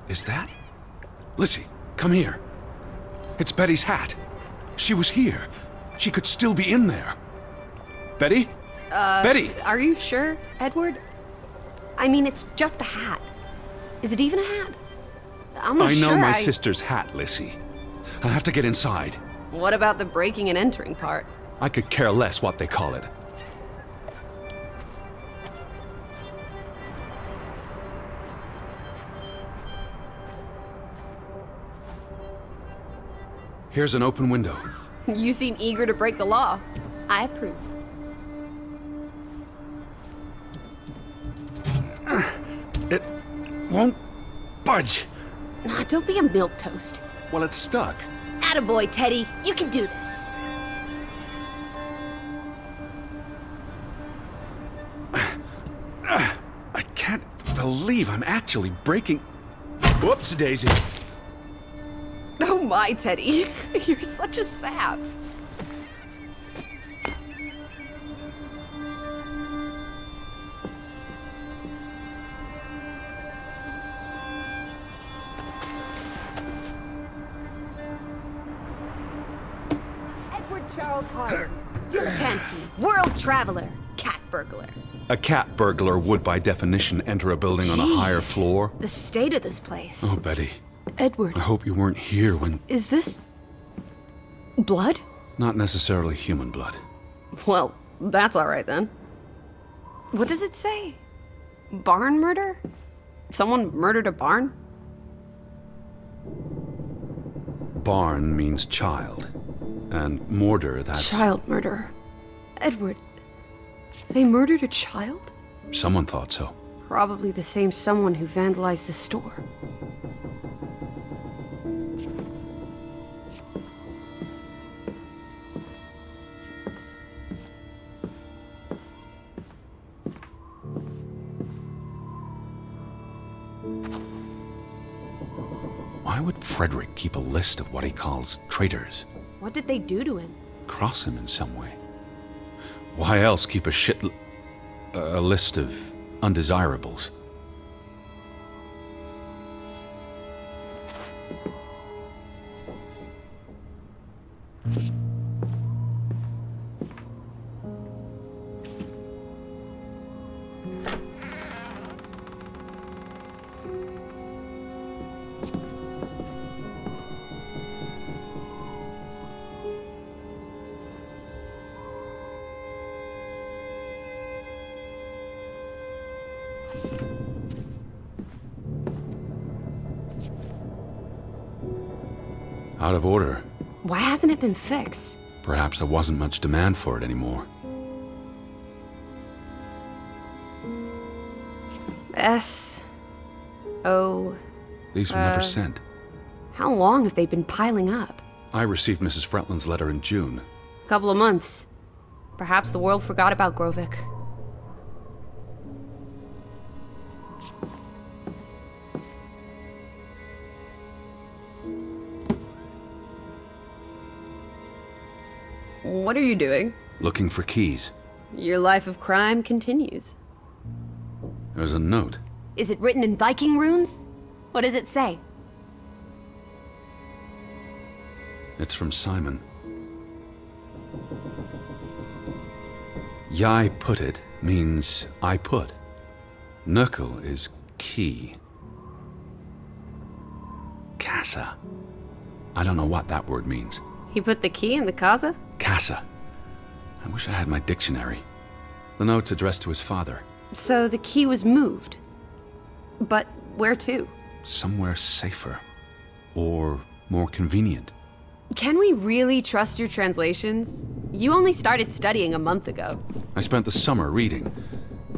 Is that? Lizzie, come here. It's Betty's hat. She was here. She could still be in there. Betty? Betty! Are you sure, Edward? I mean, it's just a hat. Is it even a hat? I'm not sure. I know my sister's hat, Lizzie. I have to get inside. What about the breaking and entering part? I could care less what they call it. Here's an open window. You seem eager to break the law. I approve. It won't budge. Don't be a milquetoast. Well, it's stuck. Attaboy, Teddy. You can do this. I can't believe I'm actually breaking... Whoops, Daisy. Oh my, Teddy. You're such a sap. Edward Charles Harden. Tanty, world traveler, cat burglar. A cat burglar would, by definition, enter a building on a higher floor. The state of this place. Oh, Betty. Edward. I hope you weren't here when... Is this... blood? Not necessarily human blood. Well, that's all right then. What does it say? Barn murder? Someone murdered a barn? Barn means child. And mortar, that's... Child murder. Edward, they murdered a child? Someone thought so. Probably the same someone who vandalized the store. Why would Frederick keep a list of what he calls traitors? What did they do to him? Cross him in some way. Why else keep a list of undesirables? Out of order. Why hasn't it been fixed? Perhaps there wasn't much demand for it anymore. S.O. These were never sent. How long have they been piling up? I received Mrs. Fretland's letter in June. A couple of months. Perhaps the world forgot about Grovik. What are you doing? Looking for keys. Your life of crime continues. There's a note. Is it written in Viking runes? What does it say? It's from Simon. Yai put it means I put. Knuckle is key. Casa. I don't know what that word means. He put the key in the casa? Casa. I wish I had my dictionary. The note's addressed to his father. So the key was moved. But where to? Somewhere safer. Or more convenient. Can we really trust your translations? You only started studying a month ago. I spent the summer reading,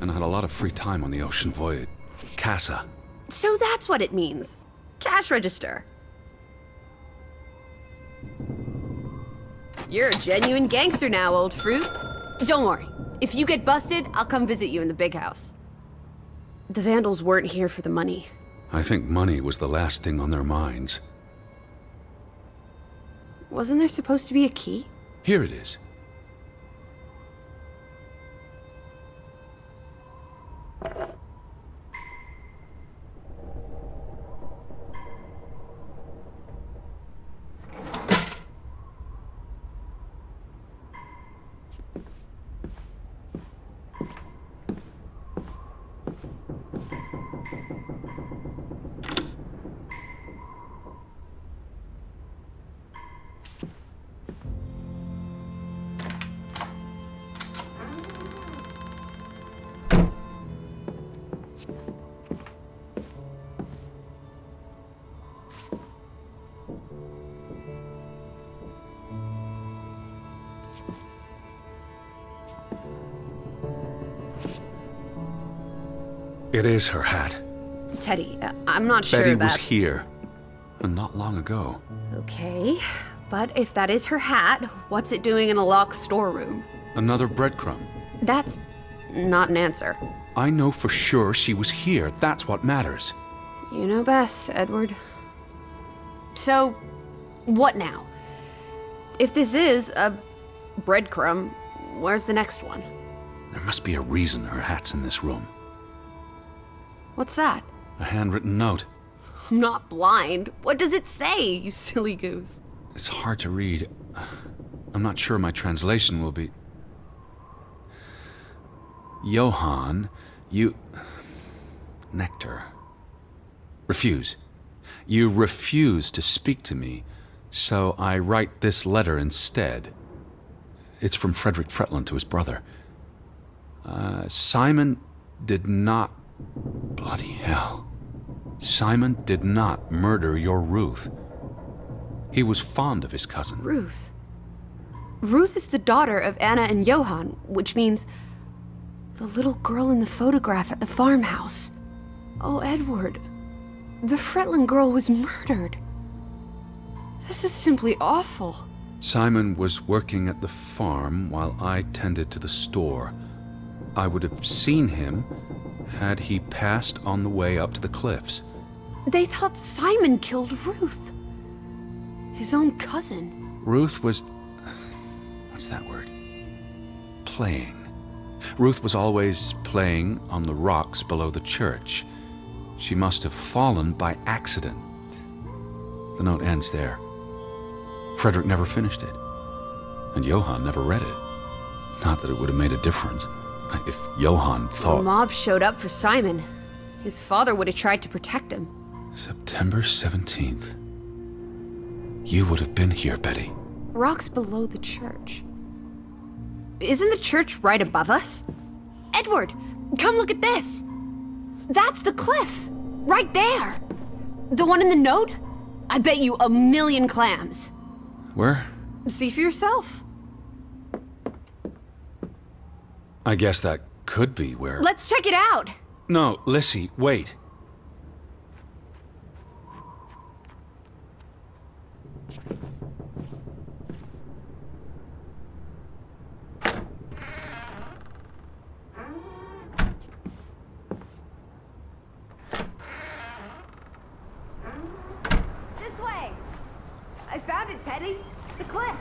and I had a lot of free time on the ocean voyage. Casa. So that's what it means. Cash register. You're a genuine gangster now, old fruit. Don't worry. If you get busted, I'll come visit you in the big house. The Vandals weren't here for the money. I think money was the last thing on their minds. Wasn't there supposed to be a key? Here it is. It is her hat. Teddy, I'm not sure Betty that's... was here. And not long ago. Okay, but if that is her hat, what's it doing in a locked storeroom? Another breadcrumb. That's not an answer. I know for sure she was here. That's what matters. You know best, Edward. So, what now? If this is a breadcrumb, where's the next one? There must be a reason her hat's in this room. What's that? A handwritten note. I'm not blind. What does it say, you silly goose? It's hard to read. I'm not sure my translation will be... Johann, you... Nectar. Refuse. You refuse to speak to me, so I write this letter instead. It's from Frederick Fretland to his brother. Simon did not... Bloody hell. Simon did not murder your Ruth. He was fond of his cousin. Ruth? Ruth is the daughter of Anna and Johann, which means the little girl in the photograph at the farmhouse. Oh, Edward. The Fretland girl was murdered. This is simply awful. Simon was working at the farm while I tended to the store. I would have seen him had he passed on the way up to the cliffs. They thought Simon killed Ruth. His own cousin. Ruth was... what's that word? Playing. Ruth was always playing on the rocks below the church. She must have fallen by accident. The note ends there. Frederick never finished it. And Johann never read it. Not that it would have made a difference. If Johann thought... The mob showed up for Simon. His father would have tried to protect him. September 17th. You would have been here, Betty. Rocks below the church. Isn't the church right above us? Edward, come look at this. That's the cliff. Right there. The one in the note? I bet you 1,000,000 clams. Where? See for yourself. I guess that could be where... Let's check it out. No, Lissy, wait. This way. I found it, Teddy. The cliff.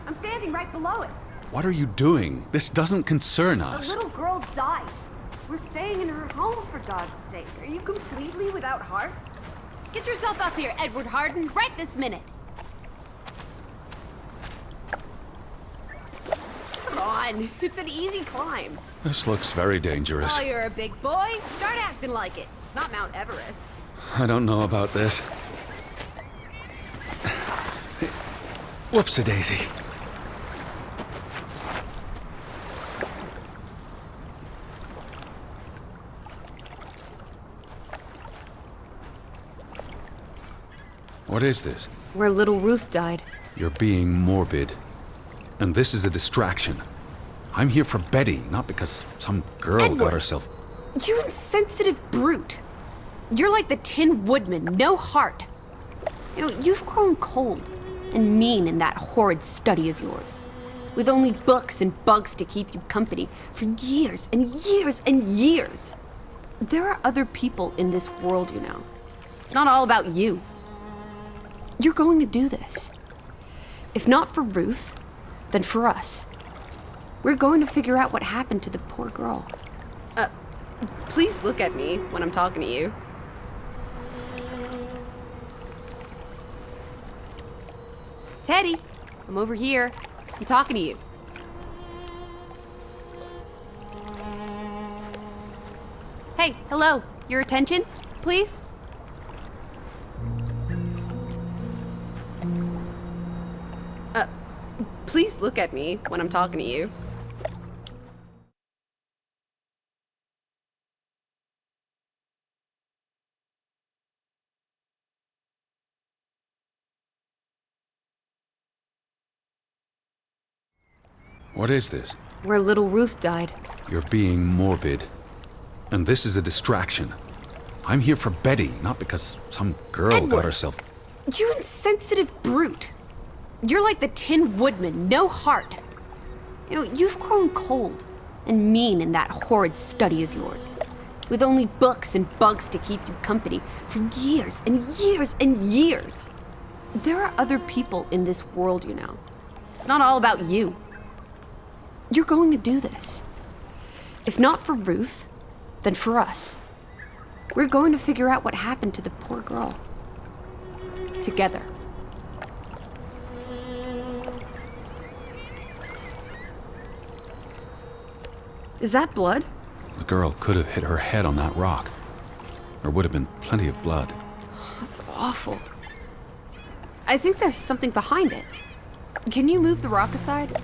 I'm standing right below it. What are you doing? This doesn't concern A us. little girl died. We're staying in her home, for God's sake. Are you completely without heart? Get yourself up here, Edward Harden, right this minute. Come on, it's an easy climb. This looks very dangerous. Oh, you're a big boy. Start acting like it. It's not Mount Everest. I don't know about this. Whoops-a-daisy. What is this? Where little Ruth died. You're being morbid. And this is a distraction. I'm here for Betty, not because some girl Edward. got herself... You insensitive brute. You're like the Tin Woodman, no heart. You know, you've grown cold and mean in that horrid study of yours, with only books and bugs to keep you company for years and years and years. There are other people in this world, you know. It's not all about you. You're going to do this. If not for Ruth, then for us. We're going to figure out what happened to the poor girl. Please look at me when I'm talking to you. Teddy, I'm over here. I'm talking to you. Hey, hello. Your attention, please? Please look at me when I'm talking to you. What is this? Where little Ruth died. You're being morbid. And this is a distraction. I'm here for Betty, not because some girl Edward. got herself... You insensitive brute. You're like the Tin Woodman, no heart. You've grown cold and mean in that horrid study of yours, with only books and bugs to keep you company for years and years and years. There are other people in this world, you know. It's not all about you. You're going to do this. If not for Ruth, then for us. We're going to figure out what happened to the poor girl. Together. Is that blood? The girl could have hit her head on that rock. There would have been plenty of blood. That's awful. I think there's something behind it. Can you move the rock aside?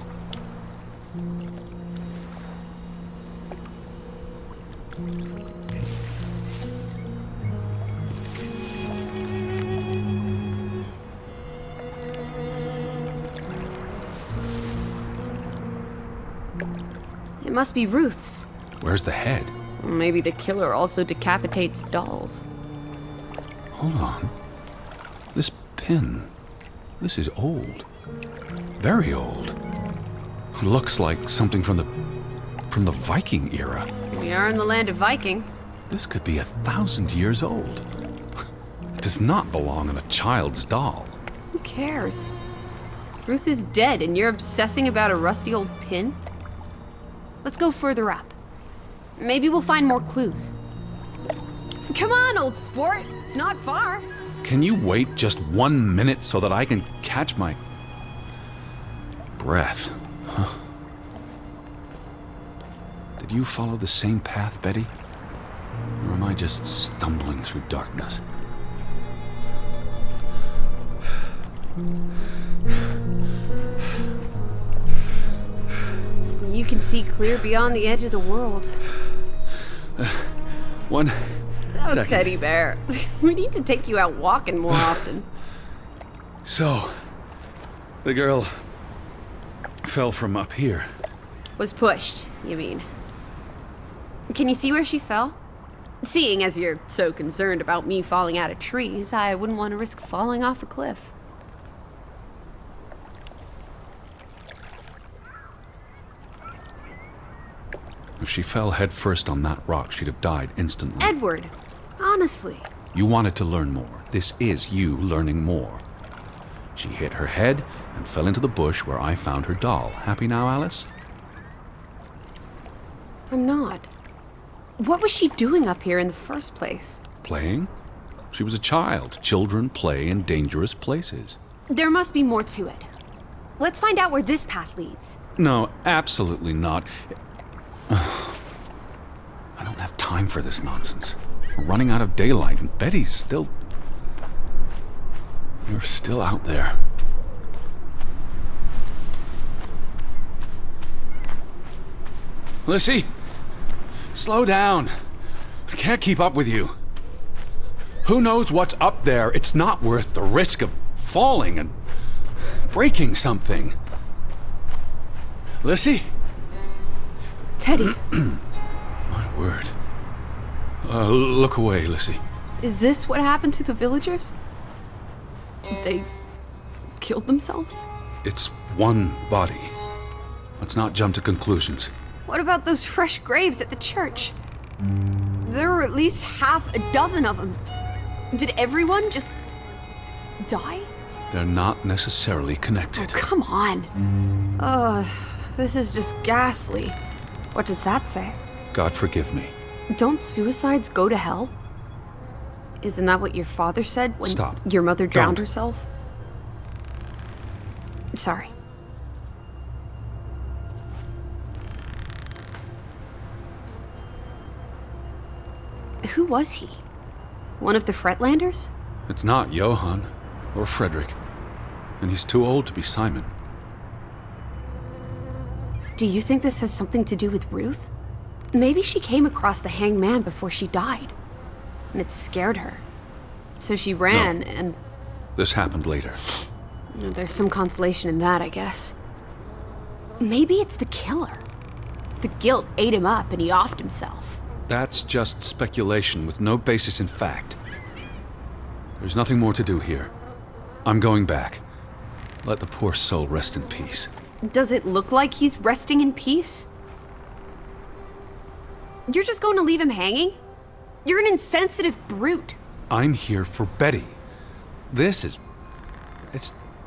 It must be Ruth's. Where's the head? Maybe the killer also decapitates dolls. Hold on. This pin. This is old. Very old. Looks like something from the Viking era. We are in the land of Vikings. This could be 1,000 years old. It does not belong in a child's doll. Who cares? Ruth is dead and you're obsessing about a rusty old pin? Let's go further up. Maybe we'll find more clues. Come on, old sport. It's not far. Can you wait just 1 minute so that I can catch my breath? Huh? Did you follow the same path, Betty? Or am I just stumbling through darkness? You can see clear beyond the edge of the world. One Oh, second. teddy bear. We need to take you out walking more often. So, the girl fell from up here. Was pushed, you mean? Can you see where she fell? Seeing as you're so concerned about me falling out of trees, I wouldn't want to risk falling off a cliff. If she fell headfirst on that rock, she'd have died instantly. Edward, honestly. You wanted to learn more. This is you learning more. She hit her head and fell into the bush where I found her doll. Happy now, Alice? I'm not. What was she doing up here in the first place? Playing? She was a child. Children play in dangerous places. There must be more to it. Let's find out where this path leads. No, absolutely not. I don't have time for this nonsense. We're running out of daylight, and Betty's still... You're still out there. Lissy, slow down. I can't keep up with you. Who knows what's up there? It's not worth the risk of falling and breaking something. Lissy? Teddy, My word. Look away, Lissy. is this what happened to the villagers? They killed themselves? It's one body. Let's not jump to conclusions. What about those fresh graves at the church? There were at least half a dozen of them. Did everyone just die? They're not necessarily connected. Come on. This is just ghastly. What does that say? God forgive me. Don't suicides go to hell? Isn't that what your father said when Stop. your mother drowned Don't. herself? Sorry. Who was he? One of the Fretlanders? It's not Johann or Frederick. And he's too old to be Simon. Do you think this has something to do with Ruth? Maybe she came across the hanged man before she died, and it scared her. So she ran, No. and This happened later. there's some consolation in that, I guess. Maybe it's the killer. The guilt ate him up and he offed himself. That's just speculation with no basis in fact. There's nothing more to do here. I'm going back. Let the poor soul rest in peace. Does it look like he's resting in peace? You're just going to leave him hanging? You're an insensitive brute. I'm here for Betty. It's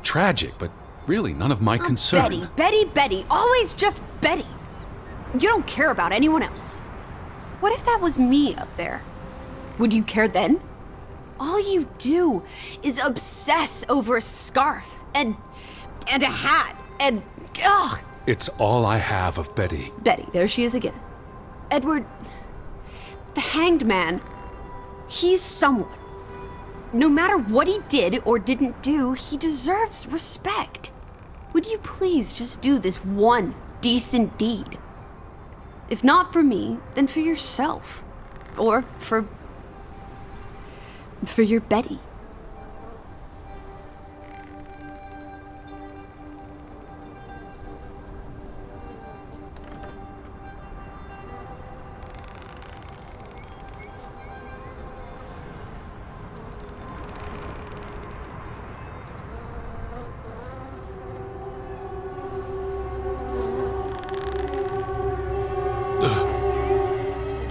tragic, but really none of my concern. Betty, always just Betty. You don't care about anyone else. What if that was me up there? Would you care then? All you do is obsess over a scarf and a hat and ugh. It's all I have of Betty. Betty, there she is again. Edward, the hanged man, he's someone. No matter what he did or didn't do, he deserves respect. Would you please just do this one decent deed? If not for me, then for yourself. Or for your Betty.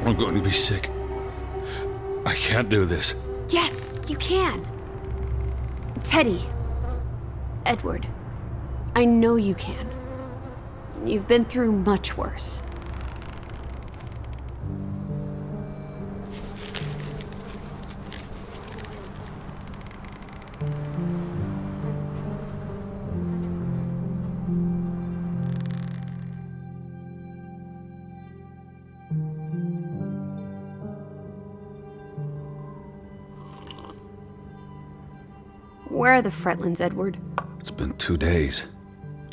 I'm going to be sick. I can't do this. Yes, you can. Teddy. Edward. I know you can. You've been through much worse. Where are the Fretlands, Edward? It's been 2 days.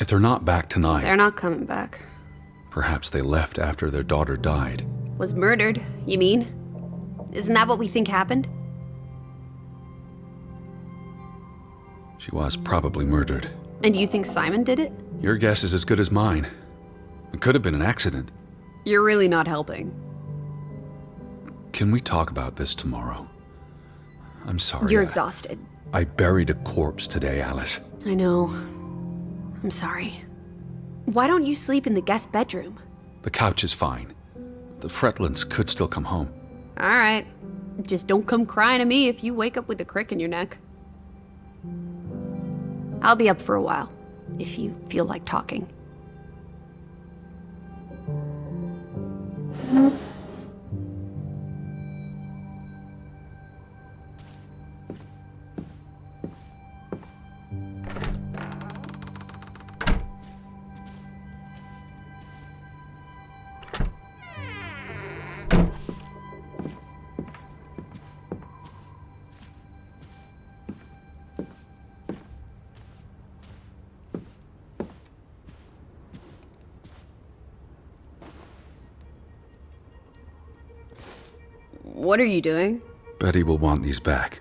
If they're not back tonight... They're not coming back. Perhaps they left after their daughter died. Was murdered, you mean? Isn't that what we think happened? She was probably murdered. And you think Simon did it? Your guess is as good as mine. It could have been an accident. You're really not helping. Can we talk about this tomorrow? I'm sorry. You're exhausted. I buried a corpse today, Alice. I know. I'm sorry. Why don't you sleep in the guest bedroom? The couch is fine. The Fretlands could still come home. All right. Just don't come crying to me if you wake up with a crick in your neck. I'll be up for a while, if you feel like talking. What are you doing? Betty will want these back.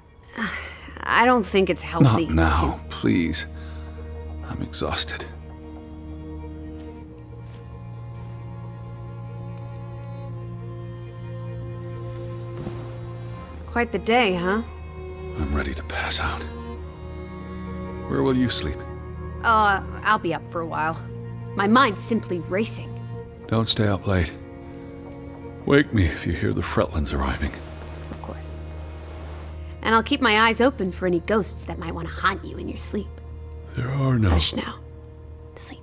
I don't think it's healthy. Not now, please. I'm exhausted. Quite the day, huh? I'm ready to pass out. Where will you sleep? I'll be up for a while. My mind's simply racing. Don't stay up late. Wake me if you hear the Fretlands arriving. Of course. And I'll keep my eyes open for any ghosts that might want to haunt you in your sleep. There are no... Hush now. Sleep.